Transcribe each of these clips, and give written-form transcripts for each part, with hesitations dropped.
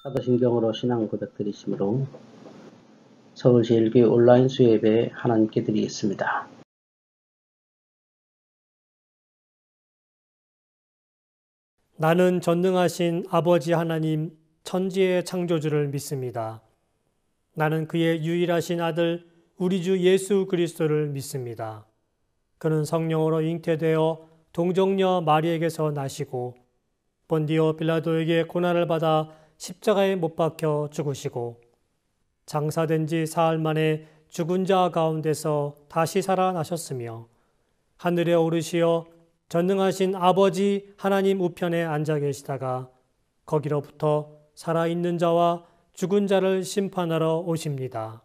사도신경으로 신앙 고백드리시므로 서울제일교회 온라인 수요예배 하나님께 드리겠습니다. 나는 전능하신 아버지 하나님 천지의 창조주를 믿습니다. 나는 그의 유일하신 아들 우리 주 예수 그리스도를 믿습니다. 그는 성령으로 잉태되어 동정녀 마리에게서 나시고 본디오 빌라도에게 고난을 받아 십자가에 못 박혀 죽으시고 장사된 지 사흘 만에 죽은 자 가운데서 다시 살아나셨으며 하늘에 오르시어 전능하신 아버지 하나님 우편에 앉아 계시다가 거기로부터 살아있는 자와 죽은 자를 심판하러 오십니다.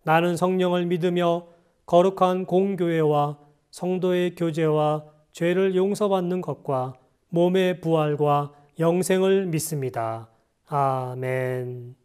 나는 성령을 믿으며 거룩한 공교회와 성도의 교제와 죄를 용서받는 것과 몸의 부활과 영생을 믿습니다. 아멘.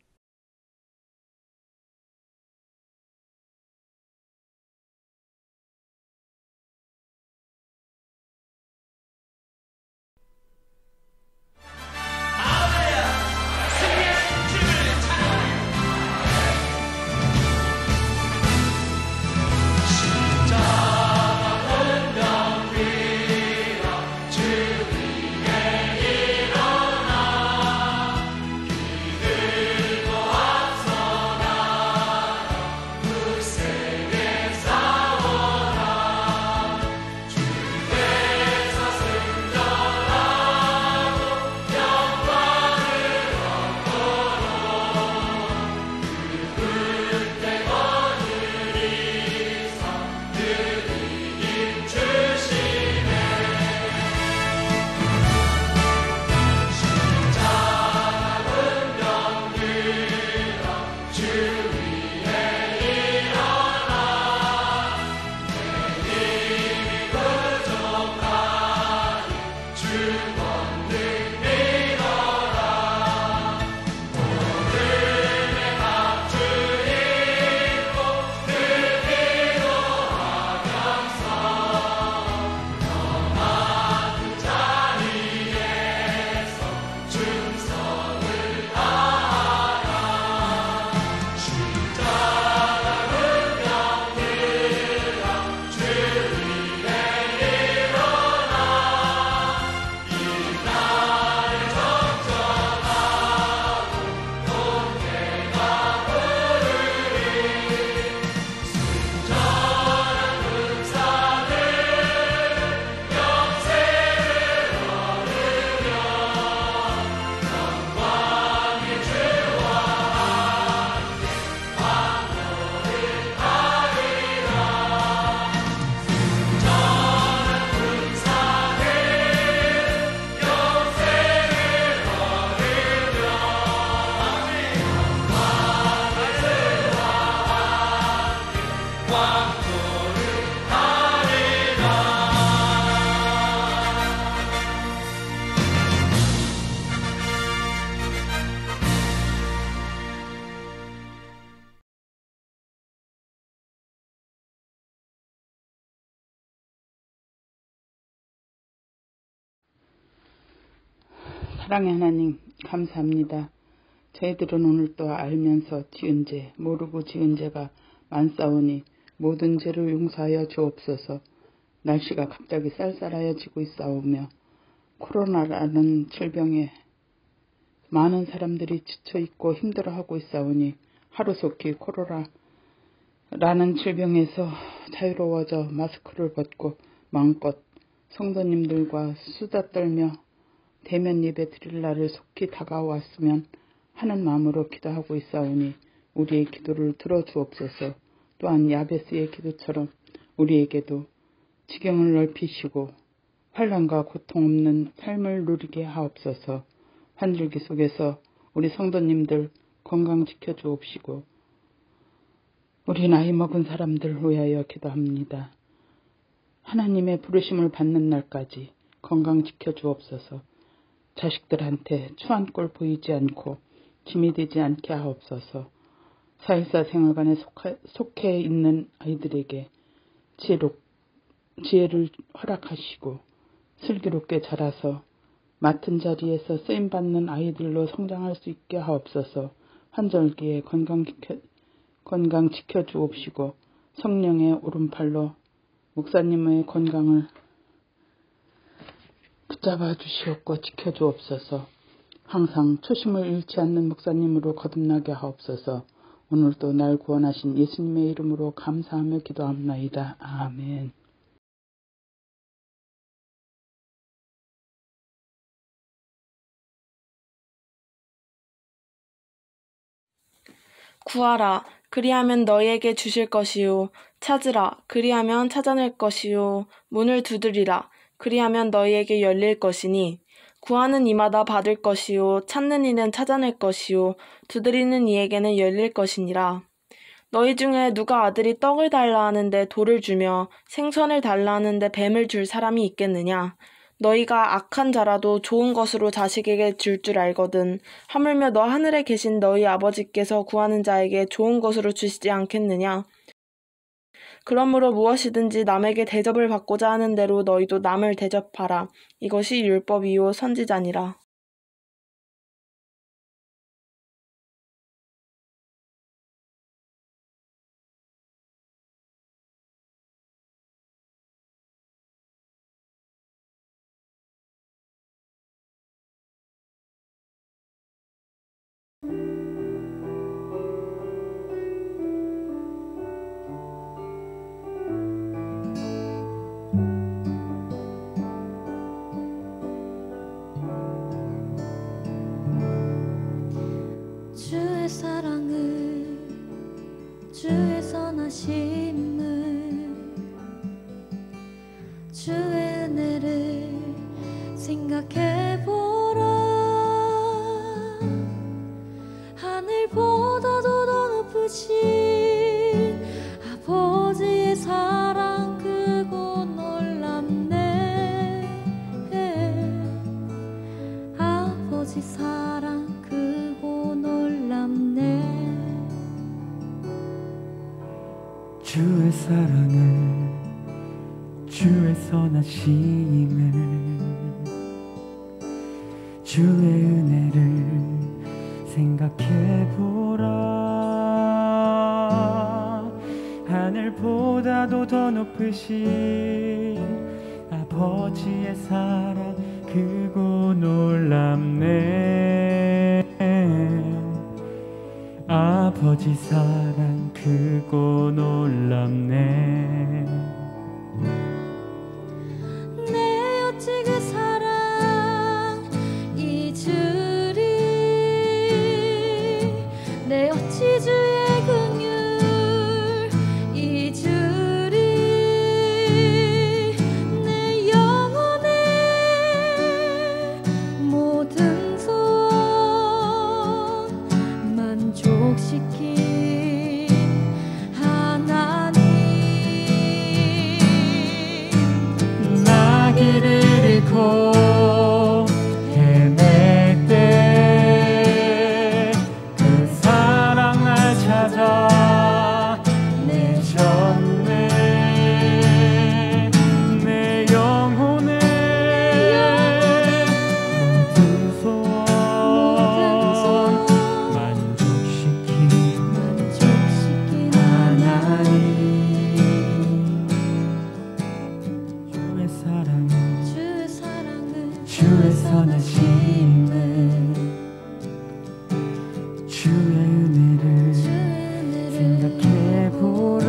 사랑의 하나님 감사합니다. 저희들은 오늘 또 알면서 지은 죄 모르고 지은 죄가 많사오니 모든 죄를 용서하여 주옵소서. 날씨가 갑자기 쌀쌀하여지고 있사오며 코로나라는 질병에 많은 사람들이 지쳐있고 힘들어하고 있사오니 하루속히 코로나라는 질병에서 자유로워져 마스크를 벗고 마음껏 성도님들과 수다 떨며 대면 예배 드릴 날을 속히 다가왔으면 하는 마음으로 기도하고 있사오니 우리의 기도를 들어주옵소서. 또한 야베스의 기도처럼 우리에게도 지경을 넓히시고 환난과 고통 없는 삶을 누리게 하옵소서. 환절기 속에서 우리 성도님들 건강 지켜주옵시고 우리 나이 먹은 사람들 위하여 기도합니다. 하나님의 부르심을 받는 날까지 건강 지켜주옵소서. 자식들한테 추한 꼴 보이지 않고 짐이 되지 않게 하옵소서. 사회사 생활관에 속해 있는 아이들에게 지혜를 허락하시고 슬기롭게 자라서 맡은 자리에서 쓰임받는 아이들로 성장할 수 있게 하옵소서. 환절기에 건강 지켜주옵시고 성령의 오른팔로 목사님의 건강을 붙잡아 주시옵고 지켜주옵소서. 항상 초심을 잃지 않는 목사님으로 거듭나게 하옵소서. 오늘도 날 구원하신 예수님의 이름으로 감사하며 기도합나이다. 아멘. 구하라, 그리하면 너희에게 주실 것이요. 찾으라, 그리하면 찾아낼 것이요. 문을 두드리라, 그리하면 너희에게 열릴 것이니. 구하는 이마다 받을 것이요. 찾는 이는 찾아낼 것이요. 두드리는 이에게는 열릴 것이니라. 너희 중에 누가 아들이 떡을 달라 하는데 돌을 주며 생선을 달라 하는데 뱀을 줄 사람이 있겠느냐? 너희가 악한 자라도 좋은 것으로 자식에게 줄 줄 알거든. 하물며 너 하늘에 계신 너희 아버지께서 구하는 자에게 좋은 것으로 주시지 않겠느냐? 그러므로 무엇이든지 남에게 대접을 받고자 하는 대로 너희도 남을 대접하라. 이것이 율법이요 선지자니라. 주의 사랑을 주의 선하심을 주의 은혜를 생각해보라. 하늘보다도 더 높으신 아버지의 사랑 크고 놀랍네. 아버지 사랑 크고 놀랍네. 주의 사랑을 주의 선하심을 주의 은혜를 생각해보라. 하늘보다도 더 높으신 아버지의 사랑 크고 놀랍네. 아버지 사랑 크고 놀랍네. 내 어찌 그 사랑 잊으리. 내 어찌 주의 긍휼 잊으리. 내 영혼의 모든 소원 만족시킨 하나님. 나 길을 잃고 헤맬 때 그 사랑 날 찾아 내셨네. 내 영혼의 모든 소원 만족시킨 하나님. 주의 사랑을 주의 선하심을 주의 은혜를 생각해보라.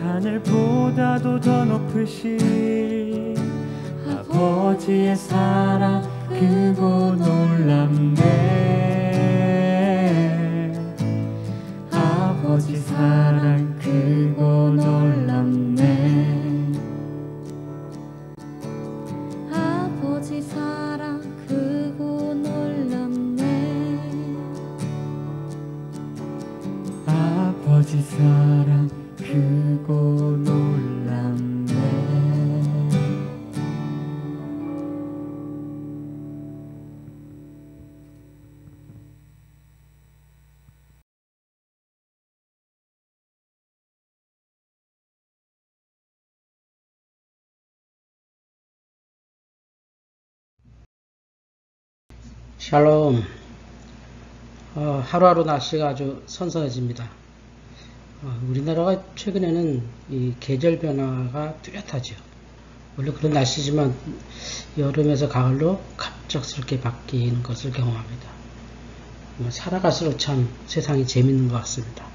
하늘보다도 더 높으신 아버지의 사랑 크고 놀랍네. 아버지 사랑 크고 놀랍네. 아버지 사랑 크고 놀랍네. 아버지 사랑 크고 샬롬. 하루하루 날씨가 아주 선선해집니다. 우리나라가 최근에는 이 계절 변화가 뚜렷하죠. 원래 그런 날씨지만 여름에서 가을로 갑작스럽게 바뀌는 것을 경험합니다. 살아갈수록 참 세상이 재밌는 것 같습니다.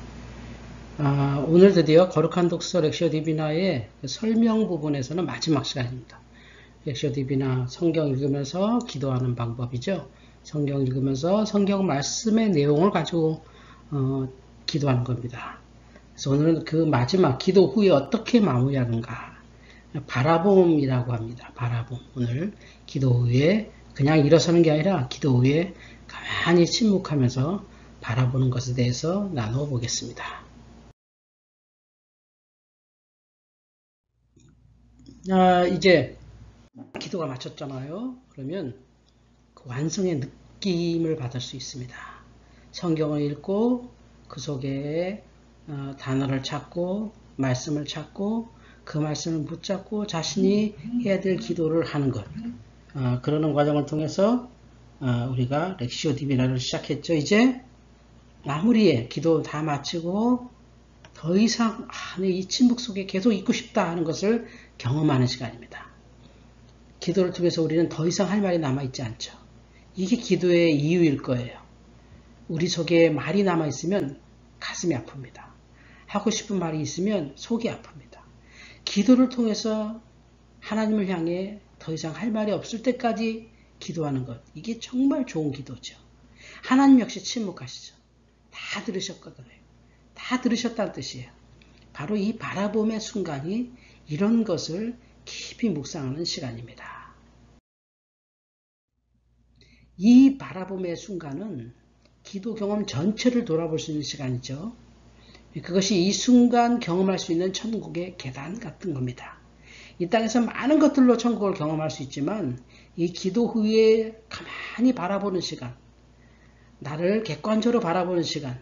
오늘 드디어 거룩한 독서 렉시오 디비나의 설명 부분에서는 마지막 시간입니다. 렉시오 디비나 성경 읽으면서 기도하는 방법이죠. 성경 읽으면서 성경 말씀의 내용을 가지고 기도하는 겁니다. 그래서 오늘은 그 마지막 기도 후에 어떻게 마무리하는가, 바라봄이라고 합니다. 바라봄. 오늘 기도 후에 그냥 일어서는 게 아니라 기도 후에 가만히 침묵하면서 바라보는 것에 대해서 나누어 보겠습니다. 이제 기도가 마쳤잖아요. 그러면 그 완성의 느낌을 받을 수 있습니다. 성경을 읽고 그 속에 단어를 찾고 말씀을 찾고 그 말씀을 붙잡고 자신이 해야 될 기도를 하는 것. 그러는 과정을 통해서 우리가 렉시오 디비나를 시작했죠. 이제 마무리에 기도 다 마치고 더 이상 이 침묵 속에 계속 있고 싶다 하는 것을 경험하는 시간입니다. 기도를 통해서 우리는 더 이상 할 말이 남아있지 않죠. 이게 기도의 이유일 거예요. 우리 속에 말이 남아있으면 가슴이 아픕니다. 하고 싶은 말이 있으면 속이 아픕니다. 기도를 통해서 하나님을 향해 더 이상 할 말이 없을 때까지 기도하는 것, 이게 정말 좋은 기도죠. 하나님 역시 침묵하시죠. 다 들으셨거든요. 다 들으셨다는 뜻이에요. 바로 이 바라봄의 순간이 이런 것을 깊이 묵상하는 시간입니다. 이 바라봄의 순간은 기도 경험 전체를 돌아볼 수 있는 시간이죠. 그것이 이 순간 경험할 수 있는 천국의 계단 같은 겁니다. 이 땅에서 많은 것들로 천국을 경험할 수 있지만 이 기도 후에 가만히 바라보는 시간, 나를 객관적으로 바라보는 시간,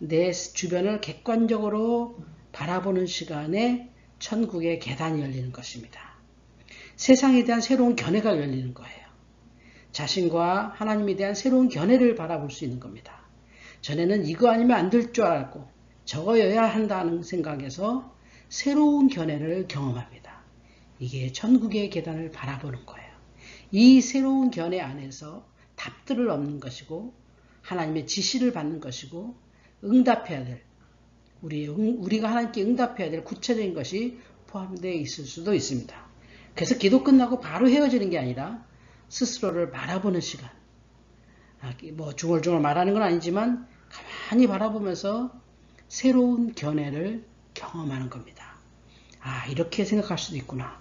내 주변을 객관적으로 바라보는 시간에 천국의 계단이 열리는 것입니다. 세상에 대한 새로운 견해가 열리는 거예요. 자신과 하나님에 대한 새로운 견해를 바라볼 수 있는 겁니다. 전에는 이거 아니면 안 될 줄 알고 저거여야 한다는 생각에서 새로운 견해를 경험합니다. 이게 천국의 계단을 바라보는 거예요. 이 새로운 견해 안에서 답들을 얻는 것이고 하나님의 지시를 받는 것이고 응답해야 될, 우리가 하나님께 응답해야 될 구체적인 것이 포함되어 있을 수도 있습니다. 그래서 기도 끝나고 바로 헤어지는 게 아니라 스스로를 바라보는 시간. 뭐 중얼중얼 말하는 건 아니지만 가만히 바라보면서 새로운 견해를 경험하는 겁니다. 이렇게 생각할 수도 있구나.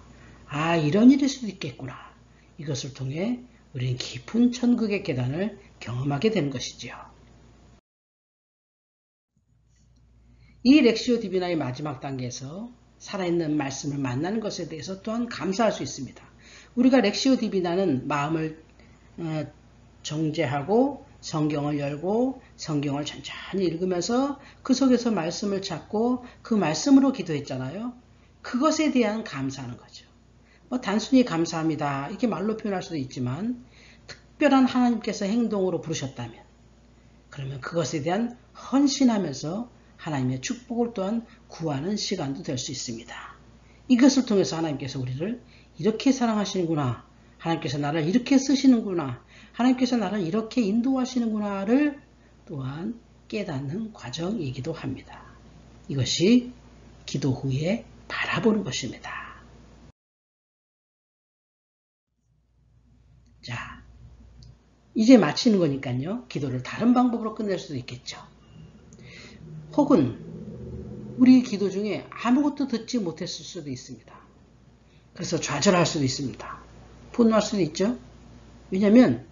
이런 일일 수도 있겠구나. 이것을 통해 우리는 깊은 천국의 계단을 경험하게 되는 것이지요. 이 렉시오 디비나의 마지막 단계에서 살아있는 말씀을 만나는 것에 대해서 또한 감사할 수 있습니다. 우리가 렉시오 디비나는 마음을 정죄하고 성경을 열고 성경을 천천히 읽으면서 그 속에서 말씀을 찾고 그 말씀으로 기도했잖아요. 그것에 대한 감사하는 거죠. 단순히 감사합니다. 이렇게 말로 표현할 수도 있지만 특별한 하나님께서 행동으로 부르셨다면 그러면 그것에 대한 헌신하면서 하나님의 축복을 또한 구하는 시간도 될 수 있습니다. 이것을 통해서 하나님께서 우리를 이렇게 사랑하시는구나. 하나님께서 나를 이렇게 쓰시는구나. 하나님께서 나를 이렇게 인도하시는구나를 또한 깨닫는 과정이기도 합니다. 이것이 기도 후에 바라보는 것입니다. 자, 이제 마치는 거니까요. 기도를 다른 방법으로 끝낼 수도 있겠죠. 혹은 우리 기도 중에 아무것도 듣지 못했을 수도 있습니다. 그래서 좌절할 수도 있습니다. 분노할 수도 있죠. 왜냐하면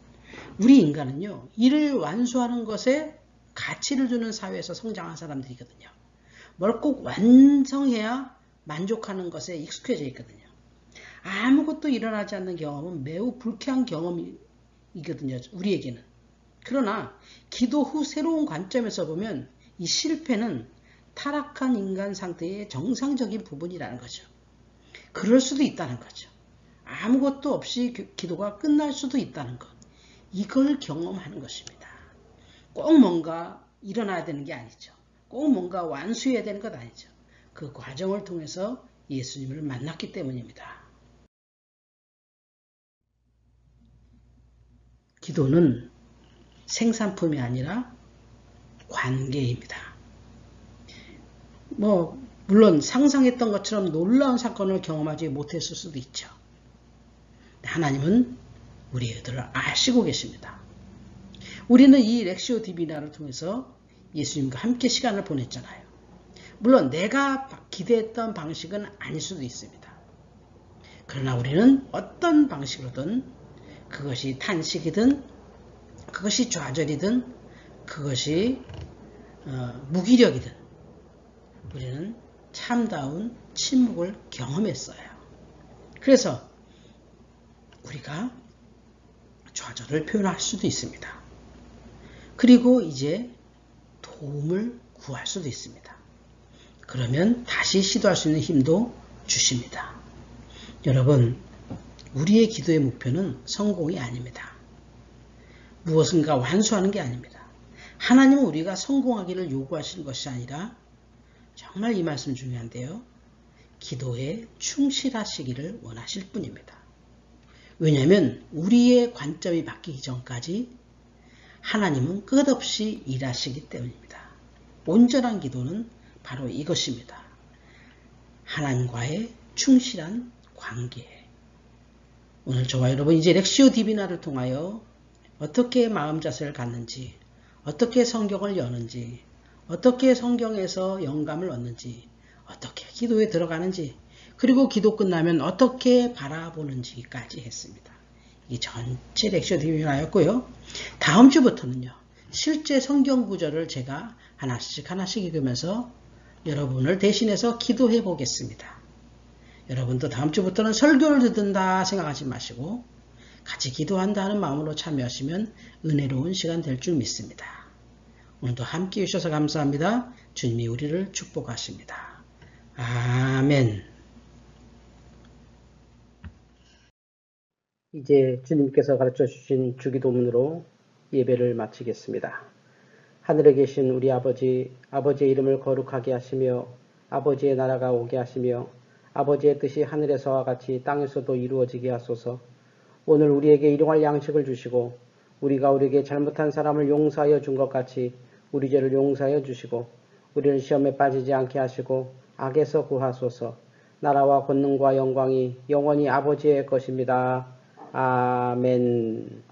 우리 인간은요. 일을 완수하는 것에 가치를 주는 사회에서 성장한 사람들이거든요. 뭘 꼭 완성해야 만족하는 것에 익숙해져 있거든요. 아무것도 일어나지 않는 경험은 매우 불쾌한 경험이거든요. 우리에게는. 그러나 기도 후 새로운 관점에서 보면 이 실패는 타락한 인간 상태의 정상적인 부분이라는 거죠. 그럴 수도 있다는 거죠. 아무것도 없이 기도가 끝날 수도 있다는 것. 이걸 경험하는 것입니다. 꼭 뭔가 일어나야 되는 게 아니죠. 꼭 뭔가 완수해야 되는 것 아니죠. 그 과정을 통해서 예수님을 만났기 때문입니다. 기도는 생산품이 아니라 관계입니다. 물론 상상했던 것처럼 놀라운 사건을 경험하지 못했을 수도 있죠. 하나님은 우리의 의도를 아시고 계십니다. 우리는 이 렉시오 디비나를 통해서 예수님과 함께 시간을 보냈잖아요. 물론 내가 기대했던 방식은 아닐 수도 있습니다. 그러나 우리는 어떤 방식으로든 그것이 탄식이든 그것이 좌절이든 그것이 무기력이든 우리는 참다운 침묵을 경험했어요. 그래서 우리가 좌절을 표현할 수도 있습니다. 그리고 이제 도움을 구할 수도 있습니다. 그러면 다시 시도할 수 있는 힘도 주십니다. 여러분, 우리의 기도의 목표는 성공이 아닙니다. 무엇인가 완수하는 게 아닙니다. 하나님은 우리가 성공하기를 요구하시는 것이 아니라 정말 이 말씀 중요한데요. 기도에 충실하시기를 원하실 뿐입니다. 왜냐하면 우리의 관점이 바뀌기 전까지 하나님은 끝없이 일하시기 때문입니다. 온전한 기도는 바로 이것입니다. 하나님과의 충실한 관계. 오늘 저와 여러분 이제 렉시오 디비나를 통하여 어떻게 마음 자세를 갖는지, 어떻게 성경을 여는지, 어떻게 성경에서 영감을 얻는지, 어떻게 기도에 들어가는지, 그리고 기도 끝나면 어떻게 바라보는지까지 했습니다. 이게 전체 렉시오 디비나였고요. 다음 주부터는요. 실제 성경 구절을 제가 하나씩 읽으면서 여러분을 대신해서 기도해 보겠습니다. 여러분도 다음 주부터는 설교를 듣는다 생각하지 마시고 같이 기도한다 하는 마음으로 참여하시면 은혜로운 시간 될 줄 믿습니다. 오늘도 함께 해주셔서 감사합니다. 주님이 우리를 축복하십니다. 아멘. 이제 주님께서 가르쳐 주신 주기도문으로 예배를 마치겠습니다. 하늘에 계신 우리 아버지, 아버지의 이름을 거룩하게 하시며 아버지의 나라가 오게 하시며 아버지의 뜻이 하늘에서와 같이 땅에서도 이루어지게 하소서. 오늘 우리에게 일용할 양식을 주시고 우리가 우리에게 잘못한 사람을 용서하여 준 것 같이 우리 죄를 용서하여 주시고 우리를 시험에 빠지지 않게 하시고 악에서 구하소서. 나라와 권능과 영광이 영원히 아버지의 것입니다. 아멘.